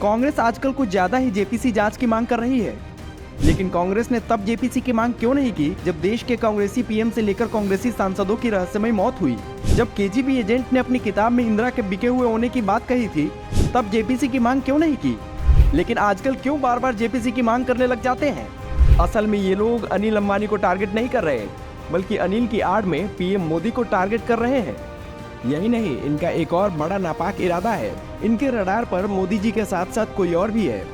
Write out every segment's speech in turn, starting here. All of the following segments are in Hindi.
कांग्रेस आजकल कुछ ज्यादा ही जेपीसी जांच की मांग कर रही है। लेकिन कांग्रेस ने तब जेपीसी की मांग क्यों नहीं की जब देश के कांग्रेसी पीएम से लेकर कांग्रेसी सांसदों की रहस्यमय मौत हुई। जब केजीबी एजेंट ने अपनी किताब में इंदिरा के बिके हुए होने की बात कही थी, तब जेपीसी की मांग क्यों नहीं की। लेकिन आजकल क्यों बार बार जेपीसी की मांग करने लग जाते हैं। असल में ये लोग अनिल अंबानी को टारगेट नहीं कर रहे, बल्कि अनिल की आड़ में पीएम मोदी को टारगेट कर रहे हैं। यही नहीं, इनका एक और बड़ा नापाक इरादा है। इनके रडार पर मोदी जी के साथ साथ कोई और भी है।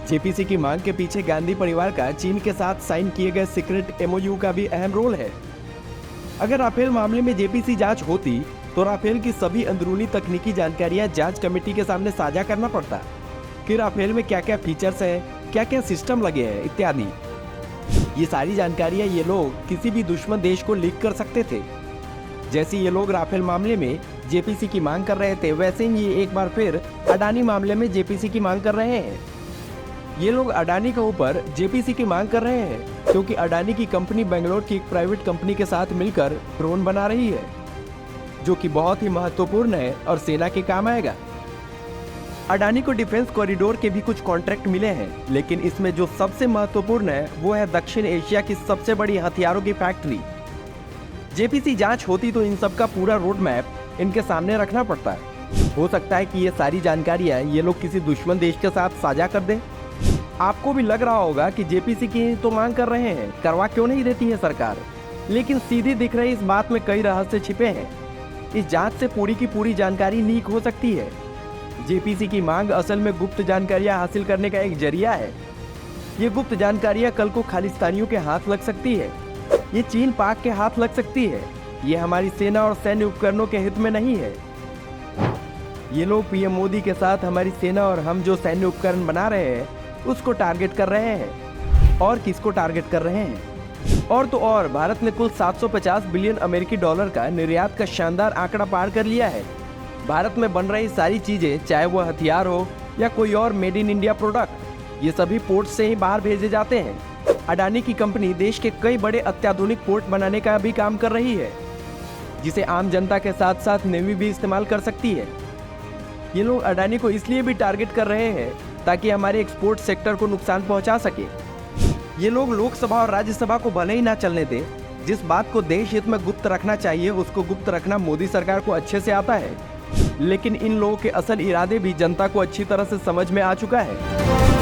जेपीसी की मांग के पीछे गांधी परिवार का चीन के साथ साइन किए गए सीक्रेट एमओयू का भी अहम रोल है। अगर राफेल मामले में जेपीसी जांच होती तो राफेल की सभी अंदरूनी तकनीकी जानकारियां जांच कमेटी के सामने साझा करना पड़ता कि राफेल में क्या क्या फीचर्स हैं, क्या क्या सिस्टम लगे हैं इत्यादि। ये सारी जानकारियां ये लोग किसी भी दुश्मन देश को लीक कर सकते थे। जैसे ये लोग राफेल मामले में जेपीसी की मांग कर रहे थे, वैसे ही ये एक बार फिर अडानी मामले में जेपीसी की मांग कर रहे हैं। ये लोग अडानी के ऊपर जेपीसी की मांग कर रहे हैं क्योंकि अडानी की कंपनी बेंगलोर की एक प्राइवेट कंपनी के साथ मिलकर ड्रोन बना रही है, जो कि बहुत ही महत्वपूर्ण है और सेना के काम आएगा। अडानी को डिफेंस कॉरिडोर के भी कुछ कॉन्ट्रैक्ट मिले हैं, लेकिन इसमें जो सबसे महत्वपूर्ण है वो है दक्षिण एशिया की सबसे बड़ी हथियारों की फैक्ट्री। जेपीसी जांच होती तो इन सब का पूरा रोड मैप इनके सामने रखना पड़ता है। हो सकता है कि ये सारी जानकारियां ये लोग किसी दुश्मन देश के साथ साझा कर दें। आपको भी लग रहा होगा कि जेपीसी की तो मांग कर रहे हैं, करवा क्यों नहीं देती है सरकार। लेकिन सीधी दिख रही इस बात में कई रहस्य छिपे हैं। इस जांच से पूरी की पूरी जानकारी लीक हो सकती है। जेपीसी की मांग असल में गुप्त जानकारियां हासिल करने का एक जरिया है। ये गुप्त जानकारियां कल को खालिस्तानियों के हाथ लग सकती है, ये चीन पाक के हाथ लग सकती है। ये हमारी सेना और सैन्य उपकरणों के हित में नहीं है। ये लोग पीएम मोदी के साथ हमारी सेना और हम जो सैन्य उपकरण बना रहे हैं उसको टारगेट कर रहे हैं। और किसको टारगेट कर रहे हैं? और तो और भारत ने कुल 750 बिलियन अमेरिकी डॉलर का निर्यात का शानदार आंकड़ा पार कर लिया है। भारत में बन रही सारी चीजें, चाहे वो हथियार हो या कोई और मेड इन इंडिया प्रोडक्ट, ये सभी पोर्ट से ही बाहर भेजे जाते हैं। अडानी की कंपनी देश के कई बड़े अत्याधुनिक पोर्ट बनाने का भी काम कर रही है, जिसे आम जनता के साथ साथ नेवी भी इस्तेमाल कर सकती है। ये लोग अडानी को इसलिए भी टारगेट कर रहे हैं ताकि हमारे एक्सपोर्ट सेक्टर को नुकसान पहुंचा सके। ये लोग लोकसभा और राज्यसभा को भले ही ना चलने दें, जिस बात को देश हित में गुप्त रखना चाहिए उसको गुप्त रखना मोदी सरकार को अच्छे से आता है। लेकिन इन लोगों के असल इरादे भी जनता को अच्छी तरह से समझ में आ चुका है।